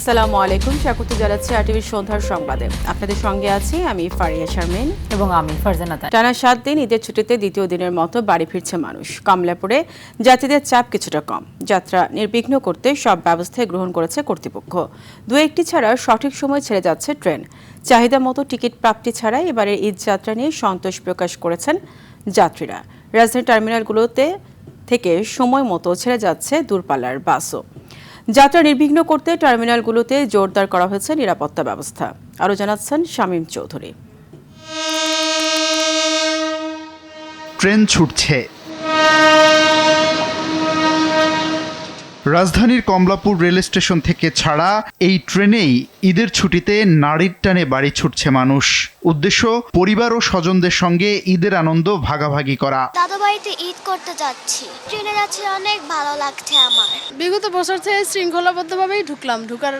আসসালামু আলাইকুম, স্বাগত জানাচ্ছি আরটিভির সন্ধ্যার সংবাদে। আপনাদের সঙ্গে আছি আমি ফারিয়া শারমিন এবং আমি ফারজানা তাই। টানা 7 দিন ঈদের ছুটিতে দ্বিতীয় দিনের মতো বাড়ি ফিরছে মানুষ। কমলাপুরে যাত্রীদের চাপ কিছুটা কম। যাত্রা নির্বিঘ্ন করতে সব ব্যবস্থাই গ্রহণ করেছে কর্তৃপক্ষ। দু একটি ছাড়া সঠিক সময় ছেড়ে যাচ্ছে ট্রেন। চাহিদা মতো টিকিট প্রাপ্তি ছাড়াই এবারের ঈদ যাত্রা নিয়ে সন্তোষ প্রকাশ করেছেন যাত্রীরা। রাজধানীর টার্মিনালগুলোতে থেকে সময় মতো ছেড়ে যাচ্ছে দূরপাল্লার বাসও। যাত্রা নির্বিঘ্ন করতে টার্মিনালগুলোতে জোরদার করা হয়েছে নিরাপত্তা ব্যবস্থা। আরও জানাচ্ছেন শামীম চৌধুরী। ট্রেন ছুটছে। রাজধানীর কমলাপুর রেল স্টেশন থেকে ছাড়া এই ট্রেনেই ঈদের ছুটিতে নারীর টানে বাড়ি ছুটছে মানুষ। উদ্দেশ্য পরিবার ও স্বজনদের সঙ্গে ঈদের আনন্দ ভাগাভাগি করা। দাদা বাড়িতে ঈদ করতে যাচ্ছি, ট্রেনে যাচ্ছি, অনেক ভালো লাগছে আমার। বিগত বছর থেকে শৃঙ্খলাবদ্ধভাবেই ঢুকলাম, ঢুকার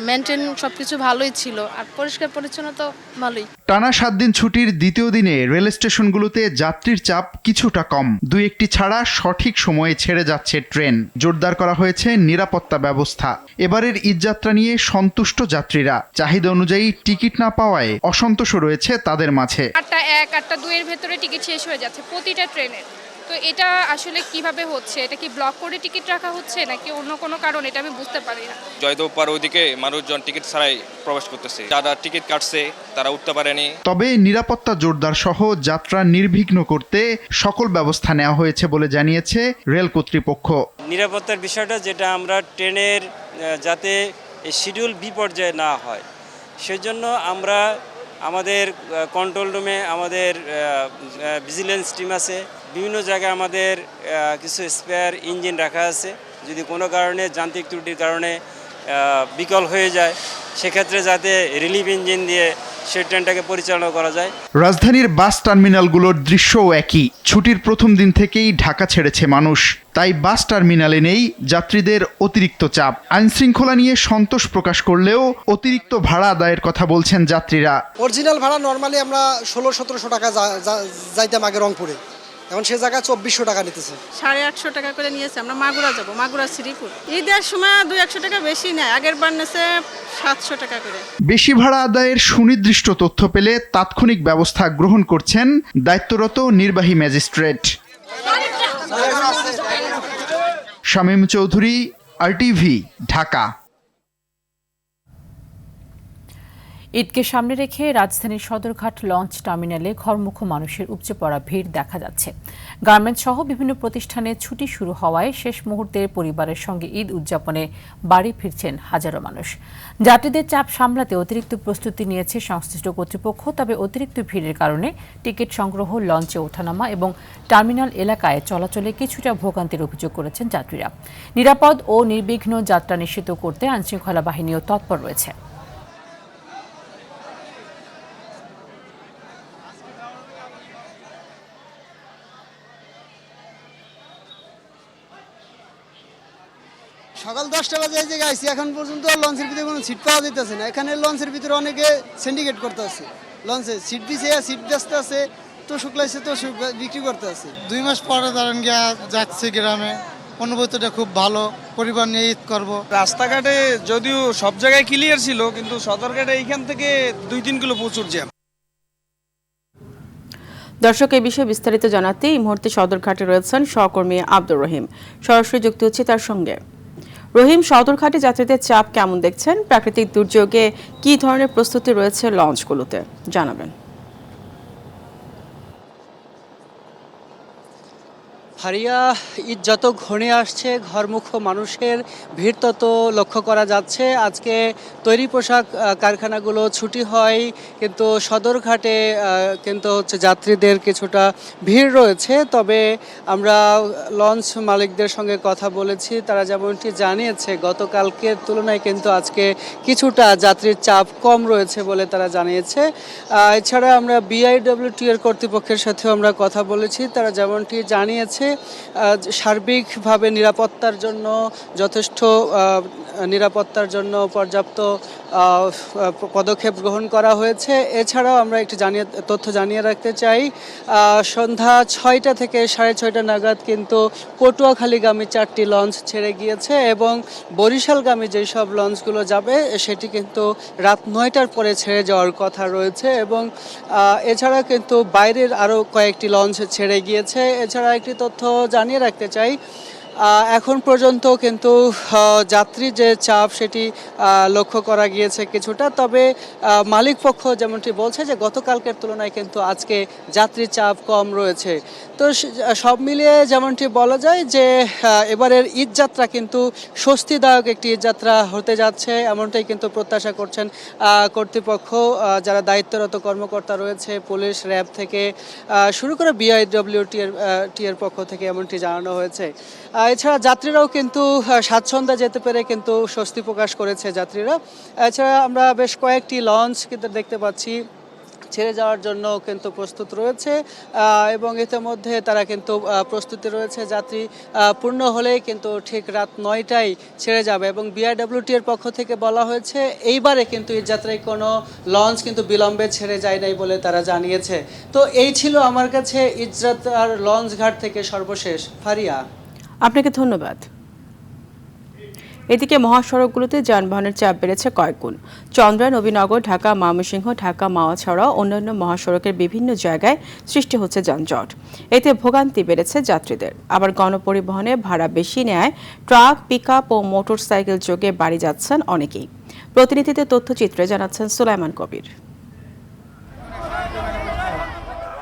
মেনটেন সবকিছু ভালোই ছিল, আর পরিষ্কার পরিচ্ছন্ন তো ভালোই। টানা 7 দিন ছুটির দ্বিতীয় দিনে রেল স্টেশনগুলোতে যাত্রীর চাপ কিছুটা কম। দুই একটি ছাড়া সঠিক সময়ে ছেড়ে যাচ্ছে ট্রেন। জোরদার করা হয়েছে নিরাপত্তা ব্যবস্থা। এবারের ঈদ যাত্রা নিয়ে সন্তুষ্ট যাত্রীরা। চাহিদা অনুযায়ী টিকিট না পাওয়ায় অসন্তোষ রয়েছে তাদের মাঝে। 8টা 1 8টা 2 এর ভেতরে টিকিট শেষ হয়ে যাচ্ছে প্রতিটা ট্রেনের। তো এটা আসলে কিভাবে হচ্ছে? এটা কি ব্লক করে টিকিট রাখা হচ্ছে নাকি অন্য কোনো কারণ? এটা আমি বুঝতে পারি না। জয়দেব পার ওইদিকে মানুষজন টিকিট ছাড়াই প্রবেশ করতেছে, যারা টিকিট কাটছে তারা উঠতে পারেনি। তবে নিরাপত্তা জোরদার সহ যাত্রা নির্বিঘ্ন করতে সকল ব্যবস্থা নেওয়া হয়েছে বলে জানিয়েছে রেল কর্তৃপক্ষ। নিরাপত্তার বিষয়টা যেটা আমরা ট্রেনের যাতে শিডিউল বিপর্যয় না হয় সেজন্য আমরা আমাদের কন্ট্রোল রুমে আমাদের ভিজিলেন্স টিম আছে, বিভিন্ন জায়গায় আমাদের কিছু স্পেয়ার ইঞ্জিন রাখা আছে। যদি কোনো কারণে যান্ত্রিক ত্রুটির কারণে বিকল হয়ে যায় সেক্ষেত্রে যাতে রিলিফ ইঞ্জিন দিয়ে সেই ট্রেনটাকে পরিচালনা করা যায়। রাজধানীর বাস টার্মিনালগুলোর দৃশ্যও একই। ছুটির প্রথম দিন থেকেই ঢাকা ছেড়েছে মানুষ, তাই বাস টার্মিনালে নেই যাত্রীদের অতিরিক্ত চাপ। আইনশৃঙ্খলা নিয়ে সন্তোষ প্রকাশ করলেও অতিরিক্ত ভাড়া আদায়ের কথা বলছেন যাত্রীরা। অরিজিনাল ভাড়া নর্মালি আমরা 1600-1700 টাকা যাইতাম আগে রংপুরে, এখন সে জায়গায় 2400 টাকা নিতেছে। 850 টাকা করে নিয়েছে। আমরা মাগুরা যাব, মাগুরা শ্রীপুর। ঈদের সময় 200-100 টাকা বেশি নেয়, আগের বার নিয়েছে 700 টাকা করে। বেশি ভাড়া আদায়ের সুনির্দিষ্ট তথ্য পেলে তাৎক্ষণিক ব্যবস্থা গ্রহণ করছেন দায়িত্বরত নির্বাহী ম্যাজিস্ট্রেট। শামীম চৌধুরী, আরটিভি, ঢাকা। ঈদকে সামনে রেখে রাজধানীর সদরঘাট লঞ্চ টার্মিনালে ঘরমুখো মানুষের উপচে পড়া ভিড় দেখা যাচ্ছে। গার্মেন্টস সহ বিভিন্ন প্রতিষ্ঠানে ছুটি শুরু হওয়ায় শেষ মুহূর্তে পরিবারের সঙ্গে ঈদ উদযাপনে বাড়ি ফিরছেন হাজারো মানুষ। যাত্রীদের চাপ সামলাতে অতিরিক্ত প্রস্তুতি নিয়েছে সংশ্লিষ্ট কর্তৃপক্ষ। তবে অতিরিক্ত ভিড়ের কারণে টিকিট সংগ্রহ, লঞ্চে ওঠানামা এবং টার্মিনাল এলাকায় চলাচলে কিছুটা ভোগান্তির অভিযোগ করেছেন যাত্রীরা। নিরাপদ ও নির্বিঘ্ন যাত্রা নিশ্চিত করতে আইনশৃঙ্খলা বাহিনীও তৎপর রয়েছে। সকাল 10টা বাজে এই জায়গায় আইছি, এখন পর্যন্ত লঞ্চের ভিতরে কোনো সিট পাওয়া যেতেছে না। এখানে লঞ্চের ভিতরে অনেকে সিন্ডিকেট করতে আছে, লঞ্চে সিট দিছে, সিট ব্যস্ত আছে, তো শুকলাইছে তো বিক্রি করতে আছে। 2 মাস পরে ধরেন গিয়া যাচ্ছি গ্রামে, অনুভূতিটা খুব ভালো, পরিবার নিয়ে ঈদ করবো। রাস্তাঘাটে যদিও সব জায়গায় ক্লিয়ার ছিল, কিন্তু সদরঘাটে এইখান থেকে 2-3 কিলো প্রচুর জ্যাম। দর্শক, এই বিষয়ে বিস্তারিত জানাতে এই মুহূর্তে সদরঘাটে রয়েছেন সহকর্মী আব্দুর রহিম। সরাসরি যুক্ত হচ্ছে তার সঙ্গে। রহিম, সদরঘাটে যাত্রীদের চাপ কেমন দেখছেন? প্রাকৃতিক দুর্যোগে কি ধরনের প্রস্তুতি রয়েছে লঞ্চগুলোতে, জানাবেন। ফারিয়া, ঈদ যত ঘনিয়ে আসছে ঘরমুখো মানুষের ভিড় তত লক্ষ্য করা যাচ্ছে। আজকে তৈরি পোশাক কারখানাগুলো ছুটি হয়, কিন্তু সদরঘাটে কিন্তু যাত্রীদের কিছুটা ভিড় রয়েছে। তবে আমরা লঞ্চ মালিকদের সঙ্গে কথা বলেছি, তারা যেমনটি জানিয়েছে গতকালকের তুলনায় কিন্তু আজকে কিছুটা যাত্রীর চাপ কম রয়েছে বলে তারা জানিয়েছে। এছাড়া আমরা বিআইডব্লিউটি এর কর্তৃপক্ষের সাথেও আমরা কথা বলেছি, তারা যেমনটি জানিয়েছে সার্বিকভাবে নিরাপত্তার জন্য যথেষ্ট নিরাপত্তার জন্য পর্যাপ্ত পদক্ষেপ গ্রহণ করা হয়েছে। এছাড়াও আমরা একটি তথ্য জানিয়ে রাখতে চাই, সন্ধ্যা 6টা থেকে 6:30 নাগাদ কিন্তু পটুয়াখালীগামী 4টি লঞ্চ ছেড়ে গিয়েছে এবং বরিশালগামী যেসব লঞ্চগুলো যাবে সেটি কিন্তু রাত 9টার পরে ছেড়ে যাওয়ার কথা রয়েছে এবং এছাড়া কিন্তু বাইরের আরও কয়েকটি লঞ্চ ছেড়ে গিয়েছে। এছাড়া একটি তথ্য জানিয়ে রাখতে চাই, এখন পর্যন্ত কিন্তু যাত্রী যে চাপ সেটি লক্ষ্য করা গিয়েছে কিছুটা, তবে মালিক পক্ষ যেমনটি বলছে যে গতকালকের তুলনায় কিন্তু আজকে যাত্রীর চাপ কম রয়েছে। তো সব মিলিয়ে যেমনটি বলা যায় যে এবারের ঈদযাত্রা কিন্তু স্বস্তিদায়ক একটি ঈদযাত্রা হতে যাচ্ছে, এমনটাই কিন্তু প্রত্যাশা করছেন কর্তৃপক্ষ, যারা দায়িত্বরত কর্মকর্তা রয়েছে, পুলিশ, র্যাব থেকে শুরু করে BIWT এর পক্ষ থেকে এমনটি জানানো হয়েছে। এছাড়া যাত্রীরাও কিন্তু স্বাচ্ছন্দ্যে যেতে পেরে কিন্তু স্বস্তি প্রকাশ করেছে যাত্রীরা। এছাড়া আমরা বেশ কয়েকটি লঞ্চ কিন্তু দেখতে পাচ্ছি ছেড়ে যাওয়ার জন্য কিন্তু প্রস্তুত রয়েছে এবং ইতিমধ্যে তারা কিন্তু প্রস্তুতি রয়েছে। যাত্রী পূর্ণ হলেই কিন্তু ঠিক রাত 9টায় ছেড়ে যাবে এবং BIWT এর পক্ষ থেকে বলা হয়েছে এইবারে কিন্তু এই যাত্রায় কোনো লঞ্চ কিন্তু বিলম্বে ছেড়ে যায় নাই বলে তারা জানিয়েছে। তো এই ছিল আমার কাছে ঈদযাত্রার লঞ্চ ঘাট থেকে সর্বশেষ। ফারিয়া, আপনাকে ধন্যবাদ। এদিকে মহাসড়কগুলোতে যানবাহনের চাপ বেড়েছে কয়েকগুণ। চন্দ্রা, নবীনগর, ঢাকা, ময়মনসিংহ, ঢাকা, মাওয়া ছাড়াও অন্যান্য মহাসড়কের বিভিন্ন জায়গায় সৃষ্টি হচ্ছে যানজট। এতে ভোগান্তি বেড়েছে যাত্রীদের। আবার গণপরিবহনে ভাড়া বেশি নেয় ট্রাক, পিকআপ ও মোটরসাইকেল যোগে বাড়ি যাচ্ছেন অনেকেই। প্রতিনিধিদের তথ্যচিত্রে জানাচ্ছেন সুলাইমান কবির।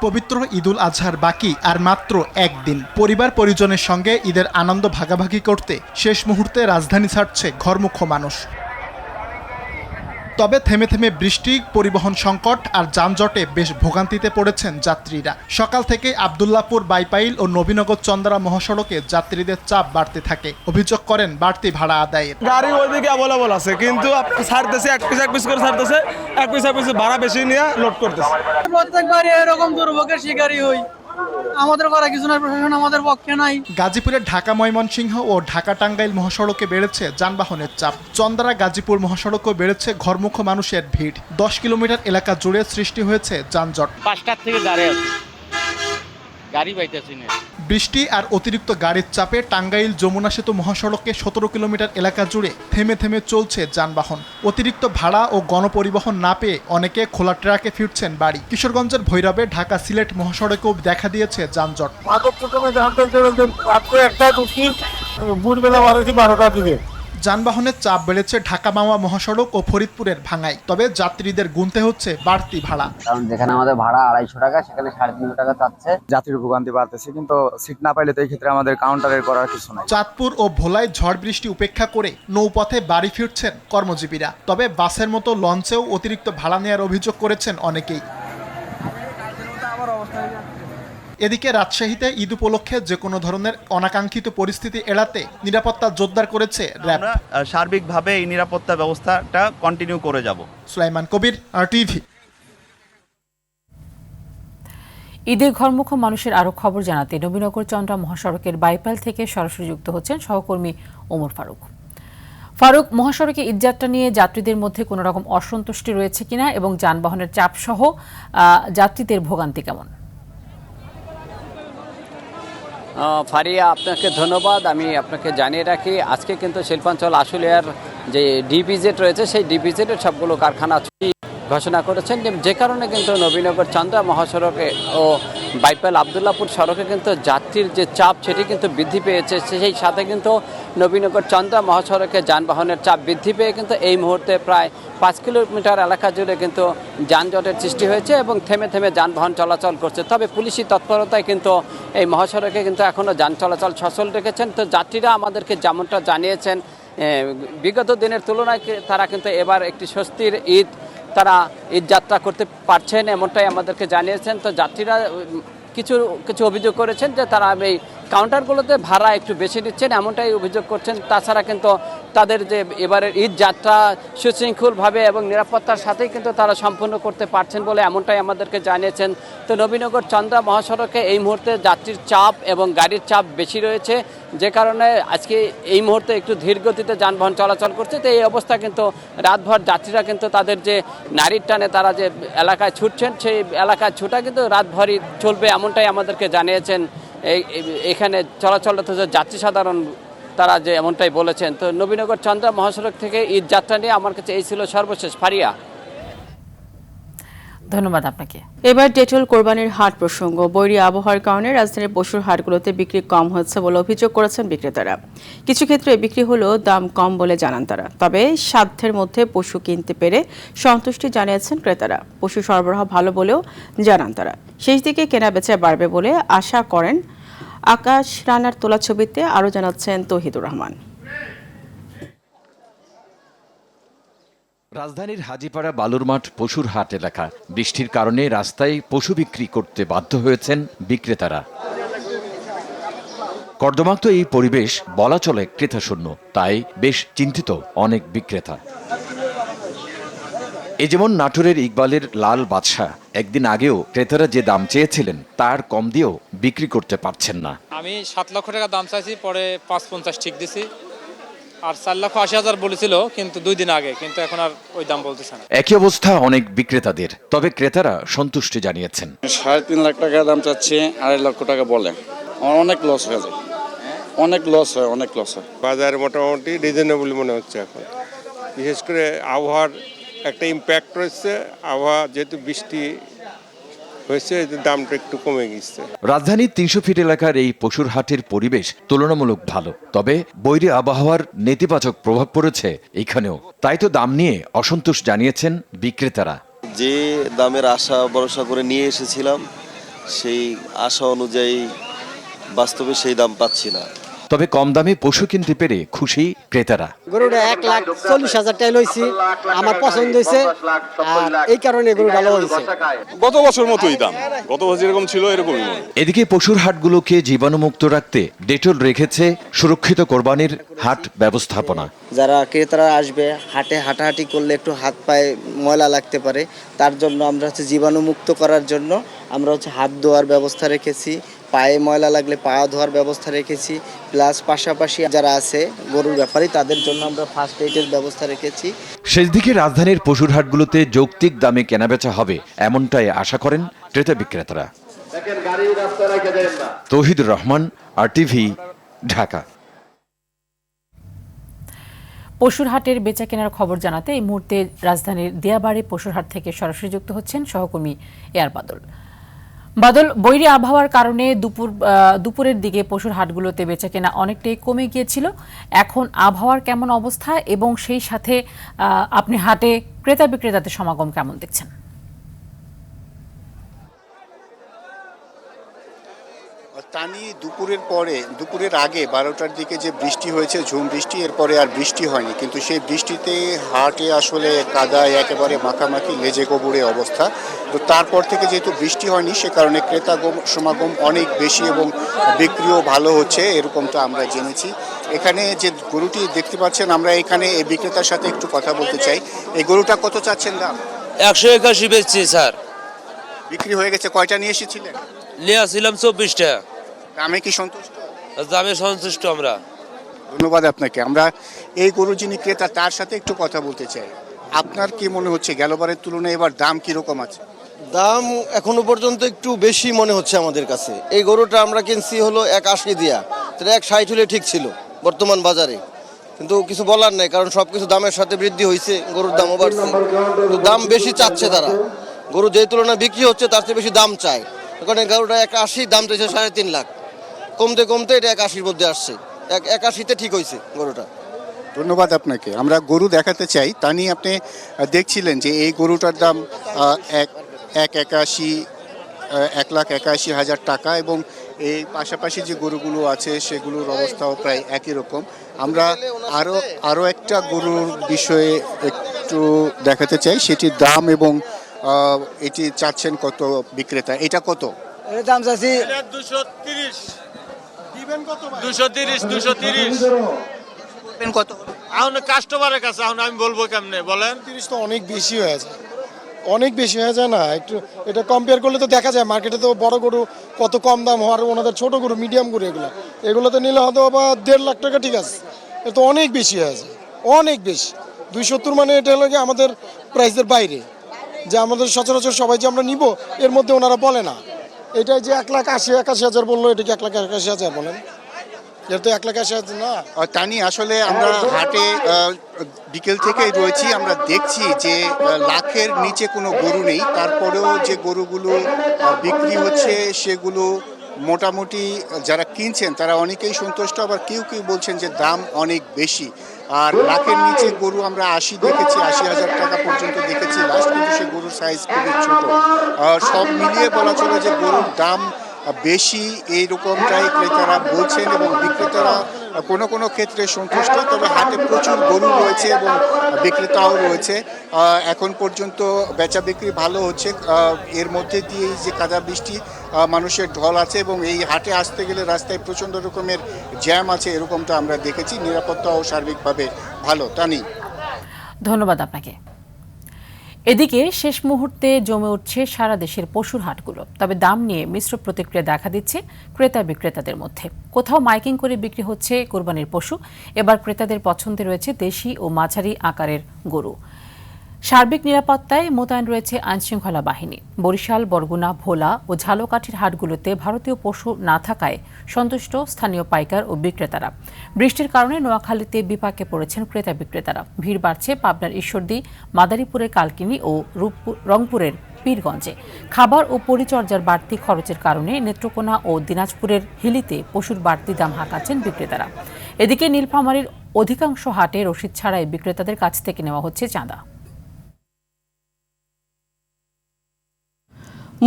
পবিত্র ঈদুল আজহার বাকি আর মাত্র একদিন। পরিবার পরিজনের সঙ্গে ঈদের আনন্দ ভাগাভাগি করতে শেষ মুহূর্তে রাজধানী ছাড়ছে ঘরমুখ মানুষ। তবে থেমে থেমে বৃষ্টি, পরিবহন সংকট আর যানজটে বেশ ভোগান্তিতে পড়েছেন যাত্রীরা। সকাল থেকে আব্দুল্লাহপুর, বাইপাইল ও নবীনগর চন্দ্রা মহাসড়কে যাত্রীদের চাপ বাড়তে থাকে। অভিযোগ করেন বাড়তি ভাড়া আদায়ের। গাড়ি ওইদিকে অ্যাভেলেবল আছে, কিন্তু ছাড়তেছে এক পিস করে ছাড়তেছে, এক পিস ভাড়া বেশি নিয়ে লোড করতেছে। প্রত্যেকবারই এরকম দুর্ভোগের শিকারই হই, আমাদের করা কিছু না, প্রশাসন আমাদের পক্ষে নাই। গাজীপুরের ঢাকা ময়মনসিংহ ও ঢাকা টাঙ্গাইল মহাসড়কে বেড়েছে যানবাহনের চাপ। চন্দ্রা গাজীপুর মহাসড়কেও বেড়েছে ঘরমুখ মানুষের ভিড়। 10 কিলোমিটার এলাকা জুড়ে সৃষ্টি হয়েছে যানজট। 5টার থেকে দাঁড়িয়ে আছি, গাড়ি পাইতেছি না। বৃষ্টি আর অতিরিক্ত গাড়ির চাপে টাঙ্গাইল যমুনা সেতু মহাসড়কে 17 কিলোমিটার এলাকা জুড়ে থেমে থেমে চলছে যানবাহন। অতিরিক্ত ভাড়া ও গণপরিবহন না পেয়ে অনেকে খোলা ট্রাকে ফিরছেন বাড়ি। কিশোরগঞ্জের ভৈরবে ঢাকা সিলেট মহাসড়কেও দেখা দিয়েছে যানজট। যানবাহনের চাপ বেড়েছে ঢাকা মাওয়া মহাসড়ক ও ফরিদপুরের ভাঙায়। তবে যাত্রীদের গুনতে হচ্ছে বাড়তি ভাড়া। কারণ যেখানে আমাদের ভাড়া 250 টাকা, সেখানে 350 টাকা চাচ্ছে। যাত্রীর ভোগান্তি বাড়তেছে, কিন্তু সিট না পাইলে তো এই ক্ষেত্রে আমাদের কাউন্টারের করার কিছু নাই। চাঁদপুর ও ভোলায় ঝড় বৃষ্টি উপেক্ষা করে নৌপথে বাড়ি ফিরছেন কর্মজীবীরা। তবে বাসের মতো লঞ্চেও অতিরিক্ত ভাড়া নেওয়ার অভিযোগ করেছেন অনেকেই। এদিকে রাজশাহীতে ঈদ উপলক্ষে যে কোনো ধরনের অনাকাঙ্ক্ষিত পরিস্থিতি এড়াতে নিরাপত্তা জোরদার করেছে র্যাব। সার্বিকভাবে এই নিরাপত্তা ব্যবস্থাটা কন্টিনিউ করে যাব। সুলাইমান কবির, RTV। ঈদের ঘরমুখ মানুষের আরও খবর জানাতে নবীনগর চন্দ্রা মহাসড়কের বাইপাইল থেকে সরাসরি যুক্ত হচ্ছেন সহকর্মী ওমর ফারুক। ফারুক, মহাসড়কে ঈদযাত্রা নিয়ে যাত্রীদের মধ্যে কোনো রকম অসন্তুষ্টি রয়েছে কিনা এবং যানবাহনের চাপ সহ যাত্রীদের ভোগান্তি কেমন? ফারিয়া, আপনাকে ধন্যবাদ। আমি আপনাকে জানিয়ে রাখি, আজকে কিন্তু শিল্পাঞ্চল আশুলিয়ার যে ডিপিজেড রয়েছে সেই ডিপিজেডের সবগুলো কারখানা ছুটি ঘোষণা করেছেন, যে কারণে কিন্তু নবীনগর চন্দ্রা মহাসড়কে ও বাইপাইল আবদুল্লাপুর সড়কে কিন্তু যাত্রীর যে চাপ সেটি কিন্তু বৃদ্ধি পেয়েছে। সেই সাথে কিন্তু নবীনগর চন্দ্রা মহাসড়কে যানবাহনের চাপ বৃদ্ধি পেয়ে কিন্তু এই মুহূর্তে প্রায় 5 কিলোমিটার এলাকা জুড়ে কিন্তু যানজটের সৃষ্টি হয়েছে এবং থেমে থেমে যানবাহন চলাচল করছে। তবে পুলিশি তৎপরতায় কিন্তু এই মহাসড়কে কিন্তু এখনও যান চলাচল সচল রেখেছেন। তো যাত্রীরা আমাদেরকে যেমনটা জানিয়েছেন, বিগত দিনের তুলনায় তারা কিন্তু এবার একটি স্বস্তির ঈদ তারা ঈদযাত্রা করতে পারছেন, এমনটাই আমাদেরকে জানিয়েছেন। তো যাত্রীরা কিছু অভিযোগ করেছেন যে তারা এই কাউন্টারগুলোতে ভাড়া একটু বেশি নিচ্ছেন, এমনটাই অভিযোগ করছেন। তাছাড়া কিন্তু তাদের যে এবারের ঈদ যাত্রা সুশৃঙ্খলভাবে এবং নিরাপত্তার সাথেই কিন্তু তারা সম্পূর্ণ করতে পারছেন বলে এমনটাই আমাদেরকে জানিয়েছেন। তো নবীনগর চন্দ্রা মহাসড়কে এই মুহূর্তে যাত্রীর চাপ এবং গাড়ির চাপ বেশি রয়েছে, যে কারণে আজকে এই মুহূর্তে একটু ধীর গতিতে যানবাহন চলাচল করছে। তো এই অবস্থা কিন্তু রাতভর যাত্রীরা কিন্তু তাদের যে নারীর টানে তারা যে এলাকায় ছুটছেন, সেই এলাকায় ছুটা কিন্তু রাতভরই চলবে এমনটাই আমাদেরকে জানিয়েছেন এখানে চলাচলরত যে যাত্রী সাধারণ, তারা যে এমনটাই বলেছেন। তো নবীনগর চন্দ্রা মহাসড়ক থেকে ঈদ যাত্রা নিয়ে আমার কাছে এই ছিল সর্বশেষ। ফারিয়া, ধন্যবাদ আপনাকে। এবার ডেটল কোরবানির হাট প্রসঙ্গ। বৈরী আবহাওয়ার কারণে রাজধানীর পশুর হাটগুলোতে বিক্রি কম হচ্ছে বলে অভিযোগ করেছেন বিক্রেতারা। কিছু ক্ষেত্রে বিক্রি হলেও দাম কম বলে জানান তারা। তবে সাধ্যের মধ্যে পশু কিনতে পেরে সন্তুষ্টি জানিয়েছেন ক্রেতারা। পশু সরবরাহ ভালো বলেও জানান তারা। শেষ দিকে কেনাবেচা বাড়বে বলে আশা করেন। আকাশ রানার তোলা ছবিতে আরও জানাচ্ছেন তৌহিদুর রহমান। রাজধানীর হাজীপাড়া বালুরমাঠ পশুর হাট এলাকা। বৃষ্টির কারণে রাস্তায় পশু বিক্রি করতে বাধ্য হয়েছেন বিক্রেতারা। কর্দমাক্ত এই পরিবেশ বলা চলে ক্রেতাশূন্য, তাই বেশ চিন্তিত অনেক বিক্রেতা। এ যেমন নাটোরের ইকবালের লাল বাদশা। একদিন আগেও ক্রেতারা যে দাম চেয়েছিলেন তার কম দিয়েও বিক্রি করতে পারছেন না। আমি 7 লক্ষ টাকা দাম চাইছি, পরে 5.50 ঠিক দিছি, আর 4,80,000 বলেছিল কিন্তু 2 দিন আগে, কিন্তু এখন আর ওই দাম বলতেছে না। একই অবস্থা অনেক বিক্রেতাদের, তবে ক্রেতারা সন্তুষ্টি জানিয়েছেন। 3.5 লাখ টাকা দাম চাচ্ছে, 2.5 লক্ষ টাকা বলে। অনেক লস হয়ে যায়, অনেক লস হয়। বাজারে মোটামুটি রিজনেবল মনে হচ্ছে এখন। বিশেষ করে আবহাওয়ার একটা ইম্প্যাক্ট রয়েছে। আবহাওয়া যেহেতু বৃষ্টি হয়েছে, দামটা একটু কমে গেছে। রাজধানীর 300 ফিট এলাকার এই পশুর হাটের পরিবেশ তুলনামূলক ভালো, তবে বৈরী আবহাওয়ার নেতিবাচক প্রভাব পড়েছে এখানেও। তাই তো দাম নিয়ে অসন্তোষ জানিয়েছেন বিক্রেতারা। যে দামের আশা ভরসা করে নিয়ে এসেছিলাম, সেই আশা অনুযায়ী বাস্তবে সেই দাম পাচ্ছি না। তবে কম দামে পশু কিনতে পেরে খুশি ক্রেতারা। গরুটা 1,40,000 টাকা লইছি, আমার পছন্দ হয়েছে, আর এই কারণে গরু ভালো হয়েছে। গত বছর মতোই দাম, গত বছর যেরকম ছিল এরকমই। এদিকে পশুর হাটগুলোকে জীবাণুমুক্ত রাখতে ডেটল রেখেছে সুরক্ষিত কোরবানির হাট ব্যবস্থাপনা। যারা ক্রেতারা আসবে, হাটে হাঁটাহাঁটি করলে একটু হাত পায়ে ময়লা লাগতে পারে, তার জন্য আমরা জীবাণুমুক্ত করার জন্য আমরা হাত ধোয়ার ব্যবস্থা রেখেছি, পায়ে ময়লা লাগলে পা ধোয়ার ব্যবস্থা রেখেছি, প্লাস পাশাপাশি যারা আছে গরুর ব্যাপারী তাদের জন্য আমরা ফার্স্ট এইডের ব্যবস্থা রেখেছি। শেষ দিকে রাজধানীর পশুর হাটগুলোতে যৌক্তিক দামে কেনাবেচা হবে এমনটাই আশা করেন ক্রেতা বিক্রেতারা। তৌহিদুর রহমান, RTV, ঢাকা। পশুর হাটের বেচা কেনার খবর জানাতে এই মুহূর্তে রাজধানীর দিয়াবাড়ি পশুর হাট থেকে সরাসরি যুক্ত হচ্ছেন সহকর্মী এয়ার বাদল। বাদল, বৈরী আবহাওয়ার কারণে দুপুরের দিকে পশুর হাটগুলোতে বেচাকেনা অনেকটাই কমে গিয়েছিল। এখন আবহাওয়ার কেমন অবস্থা এবং সেই সাথে আপনি হাটে ক্রেতা বিক্রেতাদের সমাগম কেমন দেখছেন? টানি দুপুরের আগে 12টার দিকে যে বৃষ্টি হয়েছে, ঝুম বৃষ্টি, এরপরে আর বৃষ্টি হয়নি, কিন্তু সেই বৃষ্টিতে হাটে আসলে কাদায় একেবারে মাখামাখি লেজে গোবরে অবস্থা। তো তারপর থেকে যেহেতু বৃষ্টি হয়নি, সে কারণে ক্রেতা সমাগম অনেক বেশি এবং বিক্রিও ভালো হচ্ছে, এরকমটা আমরা জেনেছি। এখানে যে গরুটি দেখতে পাচ্ছেন, আমরা এখানে এই বিক্রেতার সাথে একটু কথা বলতে চাই। এই গরুটা কত চাচ্ছেন দাম? 181 বেচছি স্যার। বিক্রি হয়ে গেছে? কয়টা নিয়ে এসেছিলেন? নিয়ে আসছিলাম 24টা। দামে কি সন্তুষ্ট? দামে সন্তুষ্ট আমরা। ধন্যবাদ আপনাকে। আমরা এই গরু যিনি ক্রেতা তার সাথে একটু কথা বলতে চাই। আপনার কি মনে হচ্ছে গেলবারের তুলনায় এবার দাম কিরকম আছে? দাম এখনো পর্যন্ত একটু বেশি মনে হচ্ছে আমাদের কাছে। এই গরুটা আমরা কিনছি হলো 180 দিয়া, তাহলে 160 হলে ঠিক ছিল বর্তমান বাজারে, কিন্তু কিছু বলার নাই, কারণ সবকিছু দামের সাথে বৃদ্ধি হয়েছে, গরুর দামও বাড়ছে, কিন্তু দাম বেশি চাচ্ছে তারা। গরু যেই তুলনায় বিক্রি হচ্ছে তার চেয়ে বেশি দাম চায়। এখানে গরুটা 180, দাম চাইছে 3.5 লাখ, কমতে কমতে এটা 81-র মধ্যে আসছে। 81-তে ঠিক হয়েছে গরুটা। ধন্যবাদ আপনাকে। আমরা গরু দেখাতে চাই। তা নিয়ে আপনি দেখছিলেন যে এই গরুটার দাম 1,81,000 টাকা, এবং এই পাশাপাশি যে গরুগুলো আছে সেগুলোর অবস্থাও প্রায় একই রকম। আমরা আরও একটা গরুর বিষয়ে একটু দেখাতে চাই, সেটির দাম এবং এটি চাচ্ছেন কত বিক্রেতা। এটা কত দাম চাচ্ছি? 230 কত? এখন কাস্টমারের কাছে এখন আমি বলবো কেমনে বলেন? 30 তো অনেক বেশি হয়ে যায়, অনেক বেশি হয়ে যায় না? একটু এটা কম্পেয়ার করলে তো দেখা যায় মার্কেটে তো বড় গরু কত কম দাম হওয়ার, ওনাদের ছোট গরু মিডিয়াম গরু এগুলোতে নিলে হয়তো বা 1.5 লাখ টাকা, ঠিক আছে, এটা তো অনেক বেশি হয়ে যায়, অনেক বেশি। 270 মানে এটা হলো কি আমাদের প্রাইসের বাইরে, যে আমাদের সচরাচর সবাই যে আমরা নিব এর মধ্যে ওনারা বলে না। এটাই যে 1,80,000 বললো, এটা কি 1,81,000 বলেন? এটা তো 1,80,000 না। তানি আসলে আমরা হাটে বিকেল থেকেই রয়েছি, আমরা দেখছি যে লাখের নিচে কোনো গরু নেই, তারপরেও যে গরুগুলো বিক্রি হচ্ছে সেগুলো মোটামুটি যারা কিনছেন তারা অনেকেই সন্তুষ্ট, আবার কেউ কেউ বলছেন যে দাম অনেক বেশি। আর লাখের নিচে গরু আমরা 80 দেখেছি, 80,000 টাকা পর্যন্ত দেখেছি লাস্ট, কিন্তু সে গরুর সাইজ খুবই ছোট। সব মিলিয়ে বলা চলে যে গরুর দাম বেশি এইরকমটাই ক্রেতারা বলছেন এবং বিক্রেতারা কোনো কোনো ক্ষেত্রে সন্তুষ্ট। তবে হাটে প্রচুর গরু রয়েছে এবং বিক্রেতাও রয়েছে। এখন পর্যন্ত বেচা বিক্রি ভালো হচ্ছে। এর মধ্যে দিয়ে যে কাদা বৃষ্টি, মানুষের ঢল আছে এবং এই হাটে আসতে গেলে রাস্তায় প্রচণ্ড রকমের জ্যাম আছে, এরকমটা আমরা দেখেছি। নিরাপত্তাও সার্বিকভাবে ভালো। তানি, ধন্যবাদ আপনাকে। এদিকে শেষ মুহূর্তে জমে উঠছে সারা দেশের পশুর হাটগুলো, তবে দাম নিয়ে মিশ্র প্রতিক্রিয়া দেখা দিচ্ছে ক্রেতা বিক্রেতাদের মধ্যে। কোথাও মাইকিং করে বিক্রি হচ্ছে কোরবানির পশু, এবার ক্রেতাদের পছন্দে রয়েছে দেশি ও মাঝারি আকারের গরু। সার্বিক নিরাপত্তায় মোতায়েন রয়েছে আইনশৃঙ্খলা বাহিনী। বরিশাল, বরগুনা, ভোলা ও ঝালকাঠির হাটগুলোতে ভারতীয় পশু না থাকায় সন্তুষ্ট স্থানীয় পাইকার ও বিক্রেতারা। বৃষ্টির কারণে নোয়াখালীতে বিপাকে পড়েছেন ক্রেতা বিক্রেতারা। ভিড় বাড়ছে পাবনার ঈশ্বরদী, মাদারীপুরের কালকিনি ও রংপুরের পীরগঞ্জে। খাবার ও পরিচর্যার বাড়তি খরচের কারণে নেত্রকোনা ও দিনাজপুরের হিলিতে পশুর বাড়তি দাম হাঁকাচ্ছেন বিক্রেতারা। এদিকে নীলফামারীর অধিকাংশ হাটে রসিদ ছাড়াই বিক্রেতাদের কাছ থেকে নেওয়া হচ্ছে চাঁদা।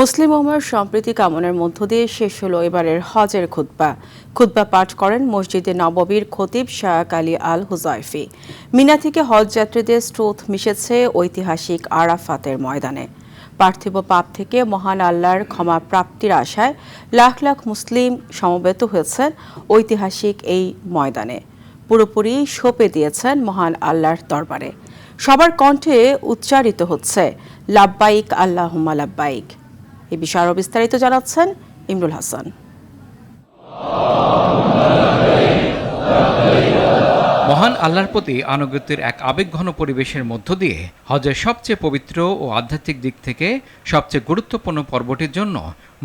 মুসলিম উম্মার সম্প্রীতি কামনার মধ্য দিয়ে শেষ হলো এবারের হজের খুতবা পাঠ করেন মসজিদে নববীর খতিব শাহ আলী আল হুজাইফি। মিনা থেকে হজ যাত্রীদের স্রোত মিশেছে ঐতিহাসিক আরাফাতের ময়দানে। পার্থিব পাপ থেকে মহান আল্লাহর ক্ষমা প্রাপ্তির আশায় লাখ লাখ মুসলিম সমবেত হয়েছেন ঐতিহাসিক এই ময়দানে। পুরোপুরি সঁপে দিয়েছেন মহান আল্লাহর দরবারে। সবার কণ্ঠে উচ্চারিত হচ্ছে লাব্বাইক আল্লাহুম্মা লাব্বাইক। এই বিষয়ে আরও বিস্তারিত জানাচ্ছেন ইমরুল হাসান। মহান আল্লাহর প্রতি আনুগত্যের এক আবেগঘন পরিবেশের মধ্য দিয়ে হজের সবচেয়ে পবিত্র ও আধ্যাত্মিক দিক থেকে সবচেয়ে গুরুত্বপূর্ণ পর্বটির জন্য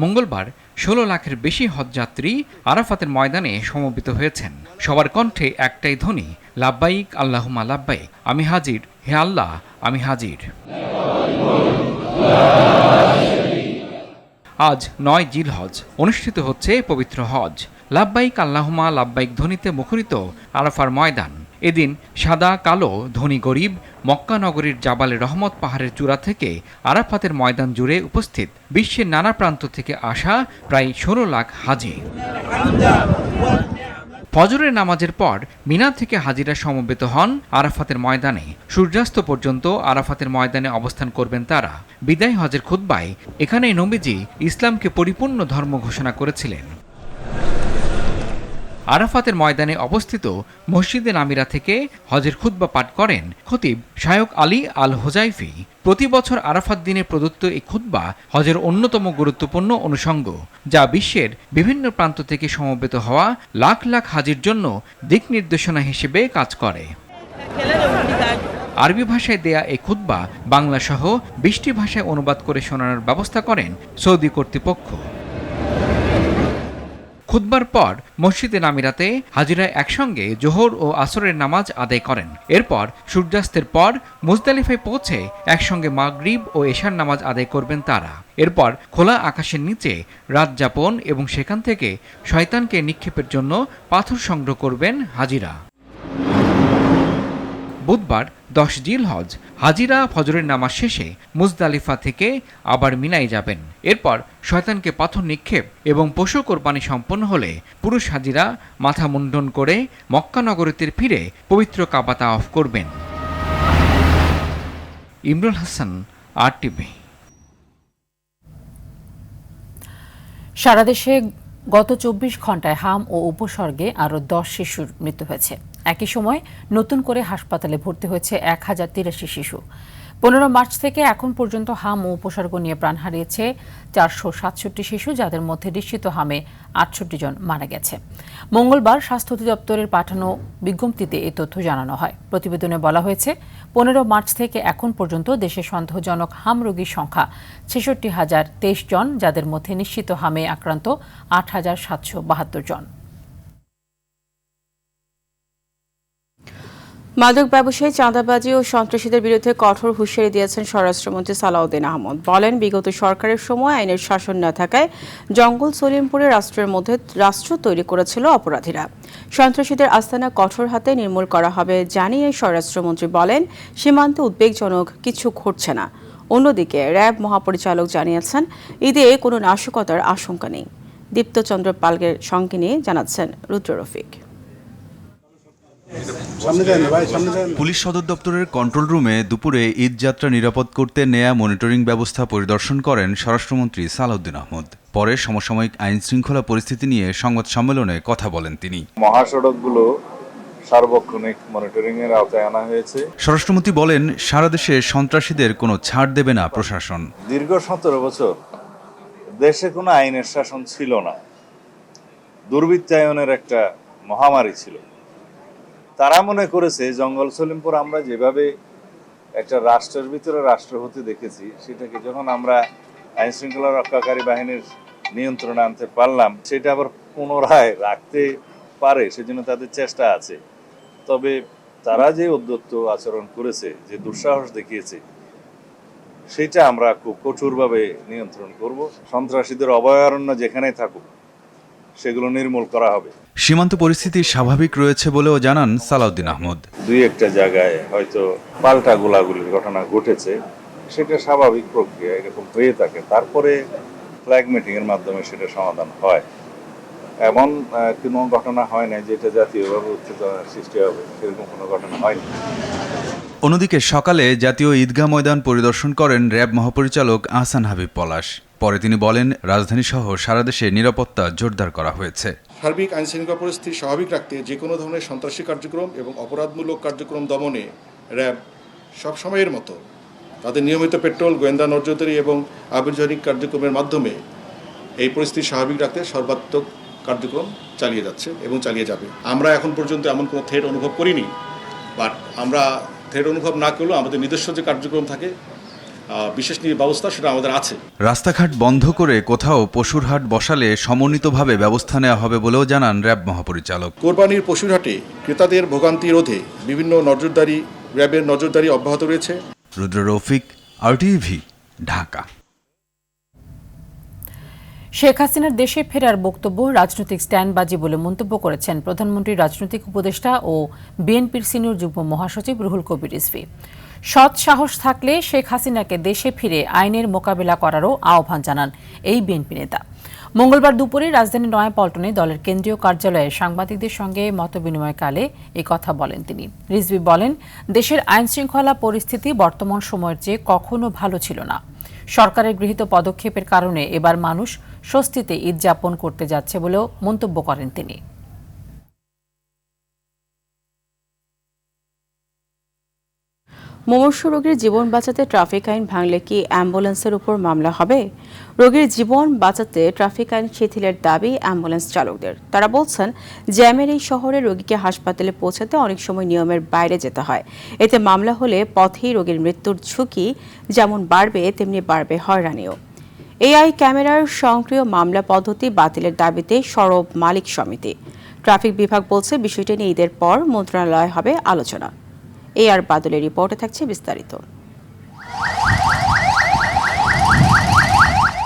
মঙ্গলবার 16 লাখের বেশি হজযাত্রী আরাফাতের ময়দানে সমবেত হয়েছেন। সবার কণ্ঠে একটাই ধ্বনি, লাব্বাইক আল্লাহুম্মা লাব্বাইক, আমি হাজির, হে আল্লাহ আমি হাজির। আজ 9 জিলহজ অনুষ্ঠিত হচ্ছে পবিত্র হজ। লাব্বাইক আল্লাহুম্মা লাব্বাইক ধ্বনিতে মুখরিত আরাফার ময়দান। এদিন সাদা কালো ধনী গরিব মক্কা নগরীর জাবালে রহমত পাহাড়ের চূড়া থেকে আরাফাতের ময়দান জুড়ে উপস্থিত বিশ্বের নানা প্রান্ত থেকে আসা প্রায় 16 লাখ হাজি। ফজরের নামাজের পর মিনা থেকে হাজিরা সমবেত হন আরাফাতের ময়দানে। সূর্যাস্ত পর্যন্ত আরাফাতের ময়দানে অবস্থান করবেন তারা। বিদায় হজের খুতবায় এখানেই নবীজি ইসলামকে পরিপূর্ণ ধর্ম ঘোষণা করেছিলেন। আরাফাতের ময়দানে অবস্থিত মসজিদে নামিরা থেকে হজের খুতবা পাঠ করেন খতিব শাহ আলী আল হুজাইফি। প্রতি বছর আরাফাত দিনে প্রদত্ত এই খুতবা হজের অন্যতম গুরুত্বপূর্ণ অনুষঙ্গ, যা বিশ্বের বিভিন্ন প্রান্ত থেকে সমবেত হওয়া লাখ লাখ হাজির জন্য দিক নির্দেশনা হিসেবে কাজ করে। আরবি ভাষায় দেয়া এই খুতবা বাংলা সহ 20টি ভাষায় অনুবাদ করে শোনানোর ব্যবস্থা করেন সৌদি কর্তৃপক্ষ। খুতবার পর মসজিদে নামিরাতে হাজিরা একসঙ্গে জোহর ও আসরের নামাজ আদায় করেন। এরপর সূর্যাস্তের পর মুজদালিফায় পৌঁছে একসঙ্গে মাগরিব ও এশার নামাজ আদায় করবেন তারা। এরপর খোলা আকাশের নিচে রাত যাপন এবং সেখান থেকে শয়তানকে নিক্ষেপের জন্য পাথর সংগ্রহ করবেন হাজিরা। বুধবার 10 জিলহজ হাজিরা ফজরের নামাজ শেষে মুজদালিফা থেকে আবার মিনায় যাবেন। এরপর শয়তানকে পাথর নিক্ষেপ এবং পশু কোরবানি সম্পন্ন হলে পুরুষ হাজিরা মাথা মুন্ডন করে মক্কা নগরীতে ফিরে পবিত্র কাবা তাওয়াফ করবেন। ইমরুল হাসান, RTV। সারা দেশে গত 24 ঘন্টায় হাম ও উপসর্গে আরও 10 শিশুর মৃত্যু হয়েছে। একই সময় নতুন করে হাসপাতালে ভর্তি হয়েছে 1083 শিশু। 15 মার্চ থেকে এখন পর্যন্ত হাম ও উপসর্গ নিয়ে প্রাণ হারিয়েছে 467 শিশু, যাদের মধ্যে নিশ্চিত হামে 68 জন মারা গেছে। মঙ্গলবার স্বাস্থ্য অধিদপ্তরের পাঠানো বিজ্ঞপ্তিতে এ তথ্য জানানো হয়। প্রতিবেদনে বলা হয়েছে 15 মার্চ থেকে এখন পর্যন্ত দেশে সন্দেহজনক হাম রোগীর সংখ্যা 66,023 জন, যাদের মধ্যে নিশ্চিত হামে আক্রান্ত 8,772 জন। মাদক ব্যবসায়ী, চাঁদাবাজি ও সন্ত্রাসীদের বিরুদ্ধে কঠোর হুঁশিয়ারি দিয়েছেন স্বরাষ্ট্রমন্ত্রী সালাউদ্দিন আহমদ। বলেন, বিগত সরকারের সময় আইনের শাসন না থাকায় জঙ্গল সলিমপুরে রাষ্ট্রের মধ্যে রাষ্ট্র তৈরি করেছিল অপরাধীরা। সন্ত্রাসীদের আস্তানা কঠোর হাতে নির্মূল করা হবে জানিয়ে স্বরাষ্ট্রমন্ত্রী বলেন, সীমান্তে উদ্বেগজনক কিছু ঘটছে না। অন্যদিকে র্যাব মহাপরিচালক জানিয়েছেন, ঈদে কোনো নাশকতার আশঙ্কা নেই। দীপ্তচন্দ্র পালকের সঙ্গে নিয়ে জানাচ্ছেন রুদ্র রফিক। পুলিশ সদর দপ্তরের কন্ট্রোল রুমে দুপুরে ঈদ যাত্রা নিরাপদ করতে নেয়া মনিটরিং ব্যবস্থা পরিদর্শন করেন স্বরাষ্ট্রমন্ত্রী সালাউদ্দিন আহমদ। পরে সমসাময়িক আইন শৃঙ্খলা পরিস্থিতি নিয়ে সংবাদ সম্মেলনে কথা বলেন তিনি। মহাসড়কগুলো সার্বক্ষণিক মনিটরিং এর আওতায় আনা হয়েছে। স্বরাষ্ট্রমন্ত্রী বলেন, সারা দেশে সন্ত্রাসীদের কোনো ছাড় দেবে না প্রশাসন। দীর্ঘ 17 বছর দেশে কোনো আইনের শাসন ছিল না, দুর্বৃত্তায়নের একটা মহামারী ছিল। তারা মনে করেছে জঙ্গল সলিমপুর আমরা যেভাবে একটা রাষ্ট্রের ভিতরে রাষ্ট্র হতে দেখেছি, সেটাকে যখন আমরা আইন শৃঙ্খলা রক্ষাকারী বাহিনীর নিয়ন্ত্রণে আনতে পারলাম, সেটা আবার পুনরায় রাখতে পারে, সেজন্য তাদের চেষ্টা আছে। তবে তারা যে উদ্যত আচরণ করেছে, যে দুঃসাহস দেখিয়েছে, সেটা আমরা খুব কঠোরভাবে নিয়ন্ত্রণ করব। সন্ত্রাসীদের অভয়ারণ্য যেখানে থাকুক সেগুলো নির্মূল করা হবে। সীমান্ত পরিস্থিতি স্বাভাবিক রয়েছে বলেও জানান সালাউদ্দিন আহমদ। দুই একটা জায়গায় হয়তো পাল্টা গোলাগুলির ঘটনা ঘটেছে, সেটা স্বাভাবিক প্রক্রিয়া, এরকম হয়ে থাকে। তারপরে ফ্ল্যাগ মিটিং এর মাধ্যমে সেটা সমাধান হয়। এমন কোনো ঘটনা হয় না যেটা জাতীয়ভাবে উত্তেজনার সৃষ্টি হবে, সেরকম কোনো ঘটনা হয়নি। অন্যদিকে সকালে জাতীয় ঈদগাহ ময়দান পরিদর্শন করেন র্যাব মহাপরিচালক আহসান হাবিব পলাশ। পরে তিনি বলেন, রাজধানী সহ সারা দেশে নিরাপত্তা জোরদার করা হয়েছে। সার্বিক আইন শৃঙ্খলা পরিস্থিতি স্বাভাবিক রাখতে যে কোনো ধরনের সন্ত্রাসী কার্যক্রম এবং অপরাধমূলক কার্যক্রম দমনে র্যাব সবসময়ের মতো তাদের নিয়মিত পেট্রোল, গোয়েন্দা নজরদারি এবং আভ্যন্তরীণ কার্যক্রমের মাধ্যমে এই পরিস্থিতি স্বাভাবিক রাখতে সর্বাত্মক কার্যক্রম চালিয়ে যাচ্ছে এবং চালিয়ে যাবে। আমরা এখন পর্যন্ত এমন কোনো থ্রেট অনুভব করিনি, বাট আমরা থ্রেট অনুভব না করলেও আমাদের নিজস্ব যে কার্যক্রম থাকে, বিশেষ ব্যবস্থা, সেটা আমাদের আছে। রাস্তাঘাট বন্ধ করে কোথাও পশুর হাট বসালে সমন্বিতভাবে ব্যবস্থা নেওয়া হবে বলেও জানান র্যাব মহাপরিচালক। কোরবানির পশুর হাটে ক্রেতাদের ভোগান্তি রোধে বিভিন্ন নজরদারি, র্যাবের নজরদারি অব্যাহত রয়েছে। রুদ্র রফিক, RTV, ঢাকা। শেখ হাসিনার দেশে ফেরার বক্তব্য রাজনৈতিক স্ট্যান্ডবাজি বলে মন্তব্য করেছেন প্রধানমন্ত্রীর রাজনৈতিক উপদেষ্টা ও বিএনপির সিনিয়র যুগ্ম মহাসচিব রুহুল কবির রিজভী। সৎ সাহস থাকলে শেখ হাসিনাকে দেশে ফিরে আইনের মোকাবেলা করারও আহ্বান জানান এই বিএনপি নেতা। মঙ্গলবার দুপুরে রাজধানীর নয়াপল্টনে দলের কেন্দ্রীয় কার্যালয়ে সাংবাদিকদের সঙ্গে মতবিনিময়কালে এই কথা বলেন তিনি। রিজভী বলেন, দেশের আইনশৃঙ্খলা পরিস্থিতি বর্তমান সময়ের চেয়ে কখনো ভালো ছিল না। সরকারের গৃহীত পদক্ষেপের কারণে এবার মানুষ স্বস্তিতে ঈদ যাপন করতে যাচ্ছে বলেও মন্তব্য করেন তিনি। মুমূর্ষু রোগীর জীবন বাঁচাতে ট্রাফিক আইন ভাঙলে কি অ্যাম্বুলেন্সের উপর মামলা হবে? রোগীর জীবন বাঁচাতে ট্রাফিক আইন শিথিলের দাবি অ্যাম্বুলেন্স চালকদের। তারা বলছেন, জ্যামের এই শহরে রোগীকে হাসপাতালে পৌঁছাতে অনেক সময় নিয়মের বাইরে যেতে হয়। এতে মামলা হলে পথেই রোগীর মৃত্যুর ঝুঁকি যেমন বাড়বে, তেমনি বাড়বে হয়রানিও। AI ক্যামেরার সক্রিয় মামলা পদ্ধতি বাতিলের দাবিতে সরব মালিক সমিতি। ট্রাফিক বিভাগ বলছে, বিষয়টি নিয়ে ঈদের পর মন্ত্রণালয়ে হবে আলোচনা। AR বাদলের রিপোর্টে থাকছে বিস্তারিত।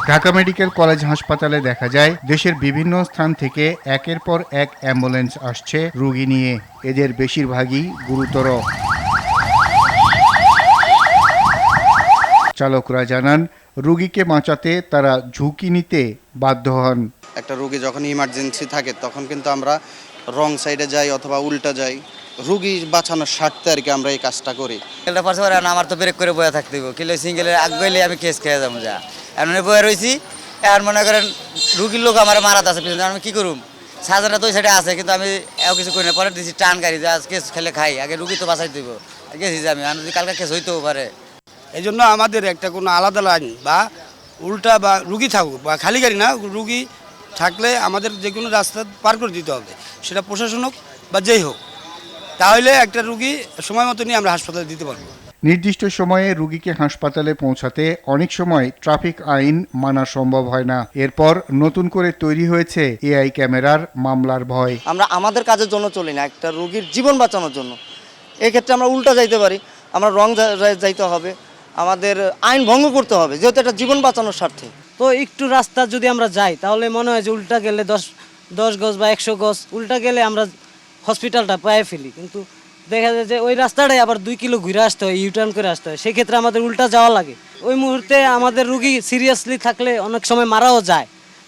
ঢাকা মেডিকেল কলেজ হাসপাতালে দেখা যায়, দেশের বিভিন্ন স্থান থেকে একের পর এক অ্যাম্বুলেন্স আসছে রোগী নিয়ে। এদের বেশিরভাগই গুরুতর। চালকরা জানান, রোগীকে বাঁচাতে তারা ঝুঁকি নিতে বাধ্য হন। একটা রোগী যখন ইমার্জেন্সি থাকে তখন কিন্তু আমরা রং সাইডে যাই অথবা উল্টা যাই, রোগী বাঁচানোর স্বার্থে আর কি আমরা এই কাজটা করি। আমার তো ব্রেক করে বয়ে থাকতে হবে, কিলো সিঙ্গেলের আগ গেলে আমি কেস খেয়ে যাবো, যা এমন বয়ে রয়েছি আর মনে করেন রুগীর লোক আমার মারা আছে পিছনে, আমি কি করুম? সাজানা তো ওই সাইডে আছে, কিন্তু আমি এও কিছু করি না। পরে দিচ্ছি টান গাড়ি যে আজকে খেলে খাই, আগে রুগী তো বাঁচাই দিব গেছি যে আমি, আর যদি কালকে কেস হইতেও পারে। এই জন্য আমাদের একটা কোনো আলাদা লাইন বা উল্টা বা রুগী থাকুক বা খালি গাড়ি না, রুগী থাকলে আমাদের যে কোনো রাস্তা পার করে দিতে হবে, সেটা প্রশাসন হোক বা যেই হোক, তাহলে একটা রুগী সময় মতো নিয়ে আমরা হাসপাতালে দিতে পারবো। নির্দিষ্ট সময়ে রোগীকে হাসপাতালে পৌঁছাতে অনেক সময় ট্রাফিক আইন মানা সম্ভব হয় না। এরপর নতুন করে তৈরি হয়েছে এআই ক্যামেরার মামলার ভয়। আমরা আমাদের কাজের জন্য চলি না, একটা রোগীর জীবন বাঁচানোর জন্য। এই ক্ষেত্রে আমরা উল্টা যাইতে পারি, আমরা রং যাইতে হবে, আমাদের আইন ভঙ্গ করতে হবে, যেহেতু একটা জীবন বাঁচানোর স্বার্থে। তো একটু রাস্তা যদি আমরা যাই তাহলে মনে হয় যে উল্টা গেলে 10 গজ বা 100 গজ উল্টা গেলে আমরা হসপিটালটা পেয়ে ফেলি, কিন্তু দেখা যায় যে ওই রাস্তাটাই আবার 2 কিলো ঘুরে আসতে হয়, ইউটার্ন করে আসতে হয়, সেক্ষেত্রে আমাদের উল্টা যাওয়া লাগে। ওই মুহূর্তে আমাদের রুগী সিরিয়াসলি থাকলে অনেক সময় মারাও যায়।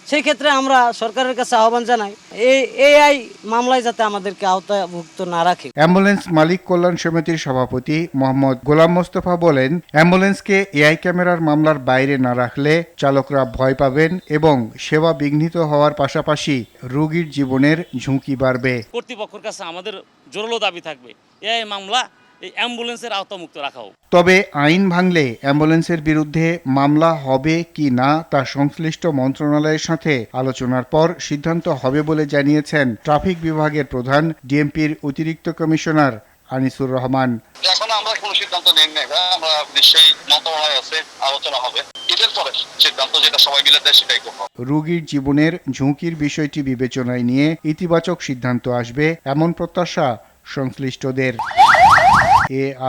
সেই ক্ষেত্রে আমরা সরকারের কাছে আহ্বান জানাই এই এআই মামলায় যাতে আমাদেরকে আওতাভুক্ত না রাখে। অ্যাম্বুলেন্স মালিক কল্যাণ সমিতির সভাপতি মোহাম্মদ গোলাম মোস্তফা বলেন, অ্যাম্বুলেন্সকে এআই ক্যামেরার মামলার বাইরে না রাখলে চালকরা ভয় পাবেন এবং সেবা বিঘ্নিত হওয়ার পাশাপাশি রোগীর জীবনের ঝুঁকি বাড়বে। কর্তৃপক্ষের কাছে আমাদের জোরালো দাবি থাকবে এআই মামলা এই অ্যাম্বুলেন্সের আওতামুক্ত রাখা হোক। তবে আইন ভাঙলে অ্যাম্বুলেন্সের বিরুদ্ধে মামলা হবে কি না তা সংশ্লিষ্ট মন্ত্রণালয়ের সাথে আলোচনার পর সিদ্ধান্ত হবে বলে জানিয়েছেন ট্রাফিক বিভাগের প্রধান ডিএমপির অতিরিক্ত কমিশনার আনিসুর রহমান। এখন আমরা কোনো সিদ্ধান্ত নেই না, আমরা নিশ্চয়ই মন্ত্রণালয় আছে, আলোচনা হবে, এদের পরে সিদ্ধান্ত যেটা সবাই মিলে দেয় সেটাই করব। রোগীর জীবনের ঝুঁকির বিষয়টি বিবেচনায় নিয়ে ইতিবাচক সিদ্ধান্ত আসবে এমন প্রত্যাশা সংশ্লিষ্টদের।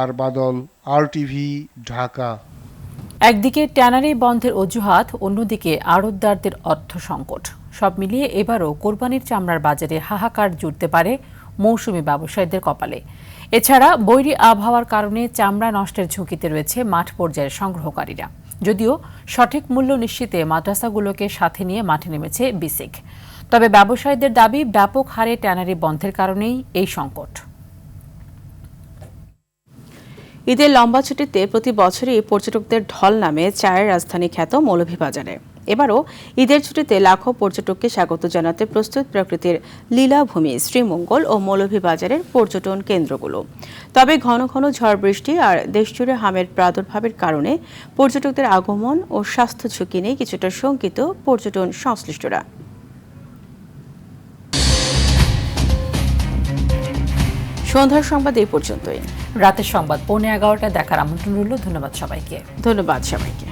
আর বাদল, RTV, ঢাকা। একদিকে ট্যানারি বন্ধের অজুহাত, অন্যদিকে আড়তদারদের অর্থ সংকট। সব মিলিয়ে এবারও কোরবানির চামড়ার বাজারে হাহাকার জুড়তে পারে মৌসুমি ব্যবসায়ীদের কপালে। এছাড়া বৈরী আবহাওয়ার কারণে চামড়া নষ্টের ঝুঁকিতে রয়েছে মাঠ পর্যায়ের সংগ্রহকারীরা। যদিও সঠিক মূল্য নিশ্চিতে মাদ্রাসাগুলোকে সাথে নিয়ে মাঠে নেমেছে বিসিক। তবে ব্যবসায়ীদের দাবি, ব্যাপক হারে ট্যানারি বন্ধের কারণেই এই সংকট। ঈদের লম্বা ছুটিতে প্রতি বছরই পর্যটকদের ঢল নামে চায়ের রাজধানী খ্যাত মৌলভীবাজারে। এবারও ঈদের ছুটিতে লাখো পর্যটককে স্বাগত জানাতে প্রস্তুত প্রকৃতির লীলাভূমি শ্রীমঙ্গল ও মৌলভীবাজারের পর্যটন কেন্দ্রগুলো। তবে ঘন ঘন ঝড় বৃষ্টি আর দেশজুড়ে হামের প্রাদুর্ভাবের কারণে পর্যটকদের আগমন ও স্বাস্থ্য ঝুঁকি নিয়ে কিছুটা শঙ্কিত পর্যটন সংশ্লিষ্টরা। সন্ধ্যার সংবাদ এই পর্যন্তই। রাতের সংবাদ 11:15 দেখার আমন্ত্রণ রইল। ধন্যবাদ সবাইকে।